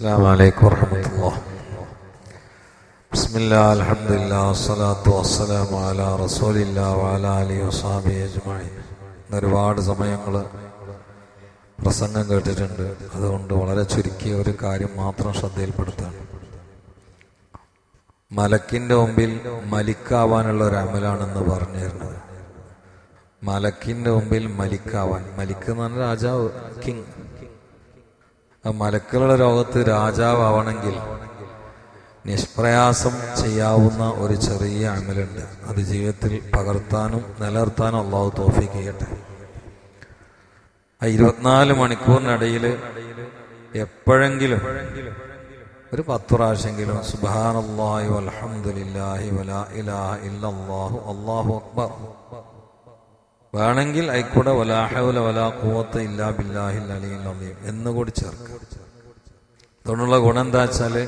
അസ്സലാമു അലൈക്കും വറഹ്മത്തുള്ളാഹി. ബിസ്മില്ലാഹി അൽഹംദുലില്ലാഹി വസ്സലാത്തു വസ്സലാമു അലാ റസൂലില്ലാഹി വഅലാ ആലിഹി വസഹ്ബിഹി അജ്മഈൻ. ഒരുപാട് സമയങ്ങൾ പ്രസംഗം കേട്ടിട്ടുണ്ട്. അതുകൊണ്ട് വളരെ ചുരുക്കിയ ഒരു കാര്യം മാത്രം ശ്രദ്ധയിൽപ്പെടുത്താണ്. മലക്കിന്റെ മുമ്പിൽ മലിക്കാവാനുള്ള ഒരു അമലാണെന്ന് പറഞ്ഞിരുന്നത്. മലക്കിന്റെ മുമ്പിൽ മലിക്കാവാൻ, മലിക്ക് എന്ന് പറഞ്ഞാൽ രാജാവ്, കിങ്. മലക്കുകളുടെ ലോകത്ത് രാജാവാവണമെങ്കിൽ നിഷ്പ്രയാസം ചെയ്യാവുന്ന ഒരു ചെറിയ അമലുണ്ട്. അത് ജീവിതത്തിൽ പകർത്താനും നിലനിർത്താനും അള്ളാഹു തൗഫീഖ് ചെയ്യട്ടെ. 24 മണിക്കൂറിനിടയിൽ എപ്പോഴെങ്കിലും ഒരു 10 പ്രാവശ്യമെങ്കിലും സുബ്ഹാനല്ലാഹി വൽഹംദുലില്ലാഹി വലാ ഇലാഹ ഇല്ലല്ലാഹു അല്ലാഹു അക്ബർ വേണമെങ്കിൽ ആയിക്കൂടെ വലാ ഹൗല വലാ ഖുവത ഇല്ലാ ബില്ലാഹിൽ അലിയിൽ അലീം എന്നുകൂടി ചേർക്കുക. അതുകൊണ്ടുള്ള ഗുണം എന്താ വെച്ചാല്,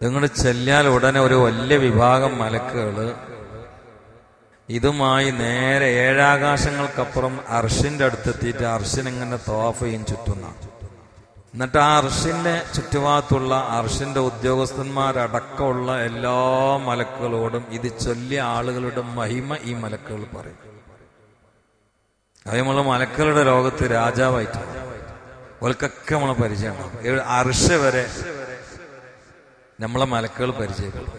നിങ്ങൾ ചെല്ലിയാൽ ഉടനെ ഒരു വലിയ വിഭാഗം മലക്കുകള് ഇതുമായി നേരെ 7 ആകാശങ്ങൾക്കപ്പുറം അർഷിന്റെ അടുത്തെത്തിയിട്ട് അർഷിനിങ്ങനെ തവാഫ് ചെയ്യും, ചുറ്റുന്ന. എന്നിട്ട് ആ അർഷിന്റെ ചുറ്റുഭാഗത്തുള്ള അർഷിന്റെ ഉദ്യോഗസ്ഥന്മാരടക്കമുള്ള എല്ലാ മലക്കുകളോടും ഇത് ചൊല്ലിയ ആളുകളുടെ മഹിമ ഈ മലക്കുകൾ പറയും. അത് നമ്മള് മലക്കുകളുടെ ലോകത്ത് രാജാവായിട്ടാണ്. ഓൽക്കൊക്കെ നമ്മളെ പരിചയമുണ്ടാവും. അർഷ് വരെ നമ്മളെ മലക്കുകൾ പരിചയപ്പെടും.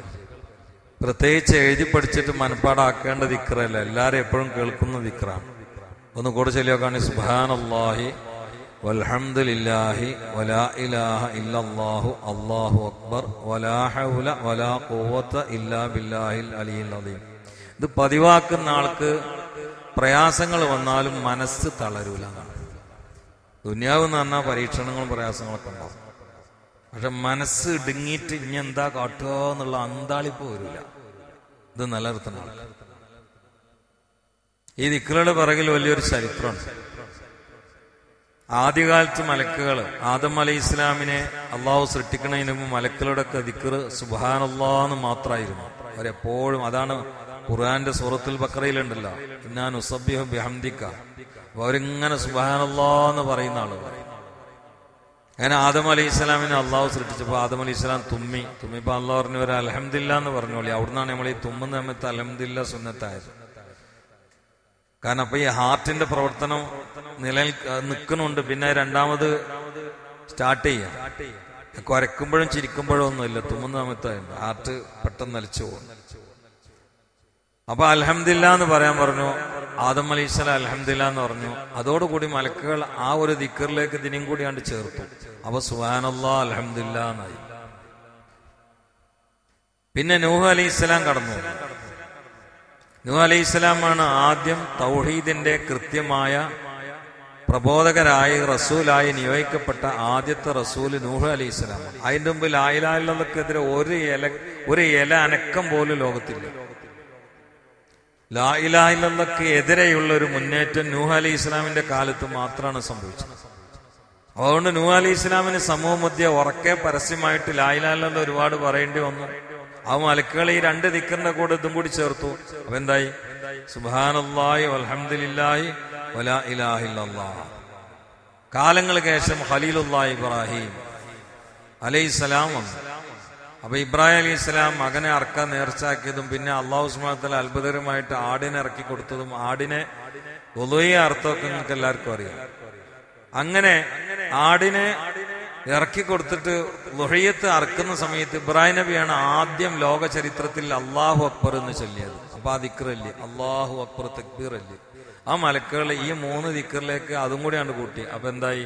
പ്രത്യേകിച്ച് എഴുതി പഠിച്ചിട്ട് മനപ്പാടാക്കേണ്ട ദിക്റല്ല, എല്ലാരും എപ്പോഴും കേൾക്കുന്ന ദിക്റാണ്. ഒന്ന് കൂടെ ചൊല്ലിയോക്കാണ് സുബ്ഹാനല്ലാഹി വൽഹംദുലില്ലാഹി വലാ ഇലാഹ ഇല്ലല്ലാഹു അല്ലാഹു അക്ബർ വലാ ഹൗല വലാ ഖുവത ഇല്ലാ ബില്ലാഹിൽ അലിയിൽ അലീം. ഇത് പതിവാക്കുന്ന ആൾക്ക് പ്രയാസങ്ങൾ വന്നാലും മനസ്സ് തളരൂല. ദുനിയാവ് എന്ന് പറഞ്ഞാൽ പരീക്ഷണങ്ങളും പ്രയാസങ്ങളൊക്കെ ഉണ്ടാവും. പക്ഷെ മനസ്സ് ഇടുങ്ങിയിട്ട് ഇനി എന്താ കാട്ടുക എന്നുള്ള അന്താളിപ്പ് വരില്ല. ഇത് നിലനിർത്തുന്ന ആൾക്ക്. ഈ ദിക്റുകളുടെ പിറകിൽ വലിയൊരു ചരിത്രമുണ്ട്. ആദ്യകാലത്ത് മലക്കുകള് ആദം അലൈഹി ഇസ്ലാമിനെ അള്ളാഹു സൃഷ്ടിക്കുന്നതിന് മുമ്പ് മലക്കുകളുടെ ഒക്കെ ദിക്റ് സുബ്ഹാനല്ലാഹ് മാത്രമായിരുന്നു. അവരെപ്പോഴും, അതാണ് ഖുർആന്റെ സൂറത്തുൽ ബഖറയിലുണ്ടല്ലോ, ഇന്നാ നുസബ്ബിഹു ബിഹംദിക. അവരിങ്ങനെ സുബ്ഹാനല്ലാഹ് എന്ന് പറയുന്ന ആളുകൾ. അങ്ങനെ ആദം അലൈഹി ഇസ്ലാമിനെ അള്ളാഹു സൃഷ്ടിച്ചപ്പോൾ ആദം അലൈഹി ഇസ്ലാം തുമ്മിപ്പോ അള്ളാഹു പറഞ്ഞു ഒരു അൽഹംദുലില്ലാ എന്ന് പറഞ്ഞോളി. അവിടുന്നാണ് നമ്മൾ ഈ തുമ്മുന്ന സമയത്ത് അൽഹംദുലില്ലാ സുന്നത്തായത്. കാരണം അപ്പൊ ഈ ഹാർട്ടിന്റെ പ്രവർത്തനം നിൽക്കുന്നുണ്ട്. പിന്നെ രണ്ടാമത് സ്റ്റാർട്ട് ചെയ്യാം. കുരക്കുമ്പോഴും ചിരിക്കുമ്പോഴും ഒന്നുമില്ല, തുമ്മുന്ന സമയത്തായിട്ട് ഹാർട്ട് പെട്ടെന്ന് നിലച്ചു പോകും. അപ്പൊ അൽഹംദുലില്ലാ എന്ന് പറയാൻ പറഞ്ഞു. ആദം അലൈഹിസ്സലാം അൽഹംദുലില്ലാ എന്ന് പറഞ്ഞു. അതോടുകൂടി മലക്കുകൾ ആ ഒരു ദിക്റിലേക്ക് ഇതിനും കൂടി കണ്ട് ചേർത്തു. അപ്പൊ സുബ്ഹാനല്ലാഹ് അൽഹംദുലില്ലാ എന്നായി. പിന്നെ നൂഹ് അലൈഹിസ്സലാം കടന്നു. നൂഹ് അലൈഹിസ്സലാമാണ് ആദ്യം തൗഹീദിന്റെ കൃത്യമായ പ്രബോധകരായി റസൂലായി നിയോഗിക്കപ്പെട്ട ആദ്യത്തെ റസൂല് നൂഹ് അലൈഹിസ്സലാം. അതിന്റെ മുമ്പ് ലാ ഇലാഹ ഇല്ലല്ലാഹ്ക്കെതിരെ ഒരു ഇല അനക്കം പോലും ലോകത്തില്ല. ലാ ഇലാഹ ഇല്ലല്ലാഹ്ക്ക് എതിരെയുള്ള ഒരു മുന്നേറ്റം നൂഹ് അലൈഹി ഇസ്ലാമിന്റെ കാലത്ത് മാത്രമാണ് സംഭവിച്ചത്. അതുകൊണ്ട് നൂഹ് അലൈഹി ഇസ്ലാമിന് സമൂഹ മധ്യ ഉറക്കെ പരസ്യമായിട്ട് ലാ ഇലാഹ ഇല്ലല്ലാഹ് ഒരുപാട് പറയേണ്ടി വന്നു. ആ മലക്കുകൾ ഈ 2 ദിക്റിന്റെ കൂടെ ഇതും കൂടി ചേർത്തു. അപ്പൊ എന്തായി? സുബ്ഹാനല്ലാഹി വൽഹംദുലില്ലാഹി വലാ ഇലാഹ ഇല്ലല്ലാഹ്. കാലങ്ങൾക്ക് ശേഷം ഖലീലുല്ലാഹി ഇബ്രാഹിം അലൈഹിസ്സലാം വന്നു. അപ്പൊ ഇബ്രാഹിം അലൈഹി ഇസ്ലാം മകനെ അറക്കാൻ നേർച്ചാക്കിയതും പിന്നെ അള്ളാഹു സുബ്ഹാനഹു വ തആല അത്ഭുതകരമായിട്ട് ആടിനെ ഇറക്കി കൊടുത്തതും ആടിനെ ഉളുഹിയ അർത്ഥമൊക്കെ നിങ്ങൾക്ക് എല്ലാവർക്കും അറിയാം. അങ്ങനെ ആടിനെ ഇറക്കി കൊടുത്തിട്ട് ലുഹയ്യത്ത് അറക്കുന്ന സമയത്ത് ഇബ്രാഹിം നബിയാണ് ആദ്യം ലോക ചരിത്രത്തിൽ അല്ലാഹു അക്ബർ എന്ന് ചൊല്ലിയത്. അപ്പൊ ആ ദിക്റല്ലേ അല്ലാഹു അക്ബർ തക്ബീർ അല്ലേ. ആ മലക്കുകൾ ഈ 3 ദിക്റിലേക്ക് അതും കൂടിയാണ് കൂട്ടി. അപ്പൊ എന്തായി?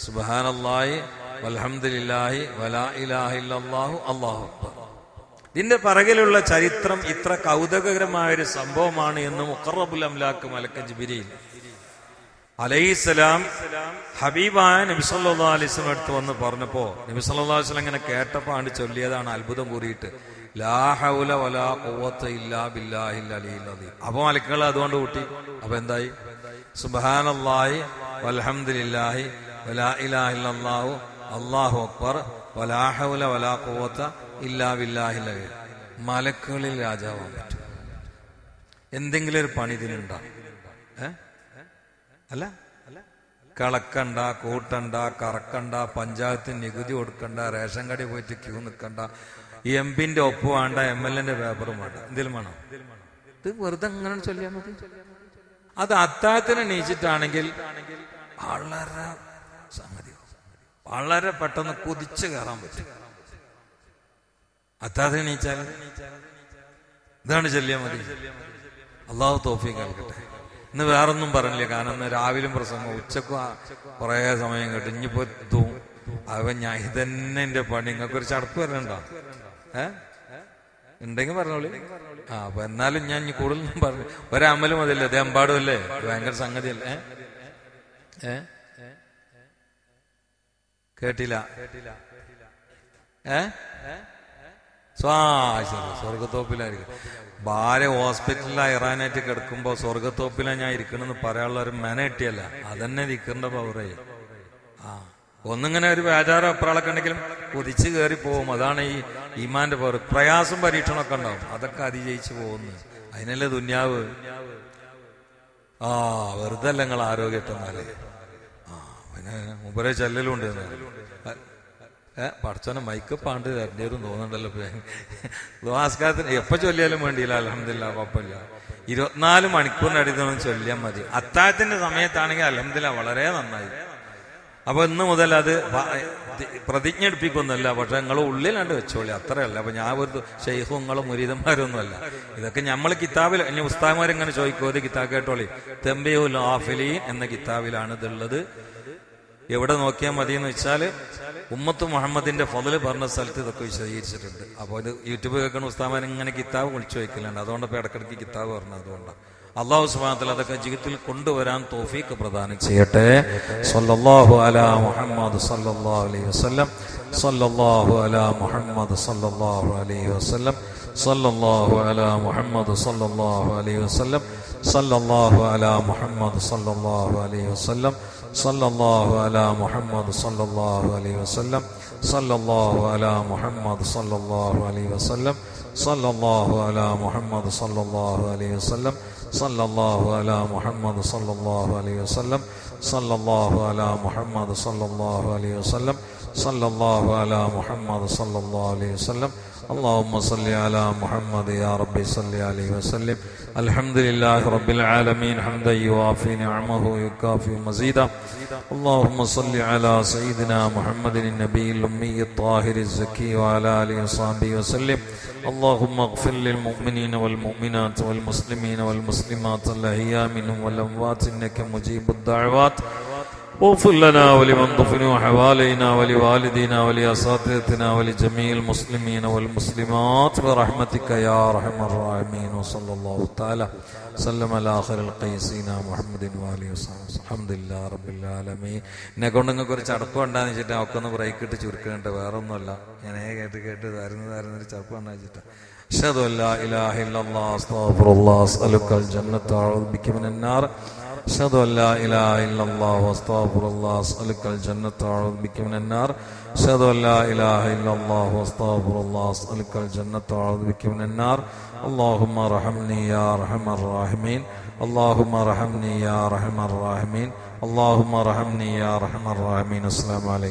സുബ്ഹാനല്ലാഹി വൽഹംദുലില്ലാഹി വലാ ഇലാഹ ഇല്ലല്ലാഹു അല്ലാഹു അക്ബർ. ഇതിന്റെ പിറകിലുള്ള ചരിത്രം ഇത്ര കൗതുകകരമായ ഒരു സംഭവമാണ് എന്ന് മുഖറബുൽ അംലാക്ക് മലക്ക് ജിബ്രീൽ അലൈഹിസ്സലാം ഹബീബായ നബി സല്ലല്ലാഹു അലൈഹി വസല്ലം അടുത്ത് വന്ന് പറഞ്ഞപ്പോ നബി സല്ലല്ലാഹു അലൈഹി വസല്ലം ഇങ്ങനെ കേട്ടപ്പോ ആണ് ചൊല്ലിയതാണ് അത്ഭുതം കൂറിയിട്ട് ലാ ഹൗല വലാ ഖുവത ഇല്ലാ ബില്ലാഹിൽ അലിയിൽ അലീം. അപ്പൊ മലക്കുകൾ അതുകൊണ്ട് കൂട്ടി. അപ്പൊ എന്തായി? സുബ്ഹാനല്ലാഹി വൽഹംദുലില്ലാഹി വലാ ഇലാഹ ഇല്ലല്ലാഹു അല്ലാഹു അക്ബർ വലാ ഹൗല വലാ ഖുവത ഇല്ലാ ബില്ലാഹിൽ അലീം. മലക്കുകളിൽ രാജാവാൻ പറ്റും. എന്തെങ്കിലും ഒരു പണി ഇതിനുണ്ടാ? അല്ല കിളക്കണ്ട, കൂട്ടണ്ട, കറക്കണ്ട, പഞ്ചായത്തിന് നികുതി കൊടുക്കണ്ട, റേഷൻ കടയിൽ പോയിട്ട് ക്യൂ നിൽക്കണ്ട, എംപിന്റെ ഒപ്പ് വേണ്ട, MLA പേപ്പറും വേണ്ട, എന്തെങ്കിലും വേണം. ഇത് വെറുതെ അങ്ങനെ ചൊല്ലിയാൽ മതി. അത് അത്താഴത്തിന് എണീച്ചിട്ടാണെങ്കിൽ വളരെ സംഗതി വളരെ പെട്ടെന്ന് കുതിച്ചു കയറാൻ പറ്റും. അത്താഴത്തിന് എണീച്ചാൽ ഇതാണ് ചൊല്ലിയാൽ മതി. അള്ളാഹു തൗഫീഖ് നൽകട്ടെ. ഇന്ന് വേറൊന്നും പറഞ്ഞില്ല, കാരണം ഇന്ന് രാവിലും പ്രസംഗം, ഉച്ചക്കും കുറേ സമയം കേട്ടു. ഇനിയിപ്പോ എത്തും ഞാൻ ഇതന്നെ എന്റെ പണി. നിങ്ങൾക്കൊരു ചടപ്പ് വരണുണ്ടോ? ഉണ്ടെങ്കിൽ പറഞ്ഞോളി. അപ്പൊ എന്നാലും ഞാൻ ഇനി കൂടുതലൊന്നും പറഞ്ഞു. ഒരമലും അതല്ലേ, അതേ അമ്പാടും അല്ലേ, ഭയങ്കര സംഗതിയല്ലേ. കേട്ടില്ല. ശരി, സ്വർഗത്തോപ്പിലായിരിക്കും. ഭാര്യ ഹോസ്പിറ്റലിലാണ് ഇറാനായിട്ട് കിടക്കുമ്പോ സ്വർഗത്തോപ്പിലാണ് ഞാൻ ഇരിക്കണമെന്ന് പറയാനുള്ള ഒരു മെന കിട്ടിയല്ല, അതന്നെ ദിക്കറിന്റെ പവറേ. ഒന്നിങ്ങനെ ഒരു ബേജാറോ അപ്പുറങ്ങളൊക്കെ ഉണ്ടെങ്കിലും കുതിച്ചു കയറി പോകും. അതാണ് ഈ ഈമാന്റെ പവർ. പ്രയാസം പരീക്ഷണമൊക്കെ ഉണ്ടാവും, അതൊക്കെ അതിജയിച്ചു പോകുന്നു. അതിനല്ലേ ദുന്യാവ്. വെറുതെ അല്ല നിങ്ങൾ ആരോഗ്യട്ടെന്നാലേ. പിന്നെ മുമ്പേ ചെല്ലലുണ്ട്. പഠിച്ചോനെ മൈക്കപ്പാണ്ട് തരണ്ടേരും തോന്നുന്നുണ്ടല്ലോ. ദുആസ്കാരത്തിന് എപ്പോ ചൊല്ലിയാലും വേണ്ടിയില്ല, അൽഹംദുലില്ലാഹ്, കുഴപ്പമില്ല. 24 മണിക്കൂറിനടിത്തൊന്നും ചൊല്ലിയാൽ മതി. അത്താഴത്തിന്റെ സമയത്താണെങ്കിൽ അൽഹംദുലില്ലാഹ് വളരെ നന്നായി. അപ്പൊ ഇന്ന് മുതൽ അത് പ്രതിജ്ഞ എടുപ്പിക്കൊന്നുമല്ല, പക്ഷെ നിങ്ങൾ ഉള്ളിലാണ്ട് വെച്ചോളി, അത്രയല്ല. അപ്പൊ ഞാൻ ഒരു ഷെയ്ഖും നിങ്ങളും മുരീദന്മാരൊന്നുമല്ല. ഇതൊക്കെ നമ്മൾ കിതാബിൽ, ഇനി ഉസ്താദ്മാരിങ്ങനെ ചോദിക്കും, ഒരു കിതാബ് കേട്ടോളി, തംബീഹുൽ ഗാഫിലീൻ എന്ന കിതാബിലാണ് ഇതുള്ളത്. എവിടെ നോക്കിയാൽ മതി എന്ന് വെച്ചാൽ ഉമ്മത്ത് മുഹമ്മദിന്റെ ഫള് പറഞ്ഞ സ്ഥലത്ത് ഇതൊക്കെ വിശദീകരിച്ചിട്ടുണ്ട്. അപ്പോൾ ഇത് യൂട്യൂബ് കേൾക്കുന്ന ഉസ്താദ്മാർ ഇങ്ങനെ കിതാബ് വിളിച്ചു വയ്ക്കലുണ്ട്. അതുകൊണ്ട് ഇപ്പൊ ഇടക്കിടക്ക് കിതാബ് പറഞ്ഞു. അതുകൊണ്ടാണ് അല്ലാഹു സുബ്ഹാനഹു വ തആല അതൊക്കെ ജീവിതത്തിൽ കൊണ്ടുവരാൻ തൗഫീഖ് പ്രദാനം ചെയ്യട്ടെ. സല്ലല്ലാഹു അലാ മുഹമ്മദ് സല്ലല്ലാഹു അലൈഹി വസല്ലം. സല്ലല്ലാഹു അലാ മുഹമ്മദ് സല്ലല്ലാഹു അലൈഹി വസല്ലം. സല്ലല്ലാഹു അലാ മുഹമ്മദ് സല്ലല്ലാഹു അലൈഹി വസല്ലം. സല്ലല്ലാഹു അലാ മുഹമ്മദ് സല്ലല്ലാഹു അലൈഹി വസല്ലം. സല്ലല്ലാഹു അലാ മുഹമ്മദ് സല്ലല്ലാഹു അലൈഹി വസല്ലം. സല്ലല്ലാഹു അലാ മുഹമ്മദ് സല്ലല്ലാഹു അലൈഹി വസല്ലം. സല്ലല്ലാഹു അലാ മുഹമ്മദ് സല്ലല്ലാഹു അലൈഹി വസല്ലം. സല്ലല്ലാഹു അലാ മുഹമ്മദ് സല്ലല്ലാഹു അലൈഹി വസല്ലം. സല്ലല്ലാഹു അലാ മുഹമ്മദ് സല്ലല്ലാഹു അലൈഹി വസല്ലം. സല്ലല്ലാഹു അലാ മുഹമ്മദ് സല്ലല്ലാഹു അലൈഹി വസല്ലം. اللهم صل على محمد يا ربي صل عليه وسلم. الحمد لله رب العالمين حمدا يوافي نعمه ويكافي مزيدا. اللهم صل على سيدنا محمد النبي الأمي الطاهر الزكي وعلى آله وصحبه وسلم. اللهم اغفر للمؤمنين والمؤمنات والمسلمين والمسلمات الأحياء منهم والأموات إنك مجيب الدعوات. واغفر لنا ولمن دفنوا حوالينا ولوالدينا ولأساتذتنا ولجميع المسلمين والمسلمات برحمتك يا أرحم الراحمين. وصلى الله تعالى وسلم على آخر القيسين محمد وآله وصحبه. الحمد لله رب العالمين. എന്നെ കൊണ്ട് നിങ്ങൾക്ക് ഒരു ചടപ്പ് ഉണ്ടാന്ന് വെച്ചിട്ട് ഒക്കെ ഒന്ന് ബ്രേക്ക് ഇട്ട് ചുരുക്കേണ്ട, വേറെ ഒന്നുമല്ല. ഞാൻ കേട്ട് തരുന്നൊരു ചടപ്പ് ഉണ്ടാ വെച്ചിട്ട്. അഷ്ഹദു അല്ലാ ഇലാഹ ഇല്ലല്ലാഹ് അസ്തഗ്ഫിറുല്ലാഹ് അസ്അലുക്കൽ ജന്നത അഊദു ബിക മിനൻ നാർ. أشهد أن لا إله إلا الله واستغفر الله أسألك الجنة وأعوذ بك من النار. أشهد أن لا إله إلا الله واستغفر الله أسألك الجنة وأعوذ بك من النار. اللهم ارحمني يا أرحم الراحمين. اللهم ارحمني يا أرحم الراحمين. اللهم ارحمني يا أرحم الراحمين. السلام عليكم.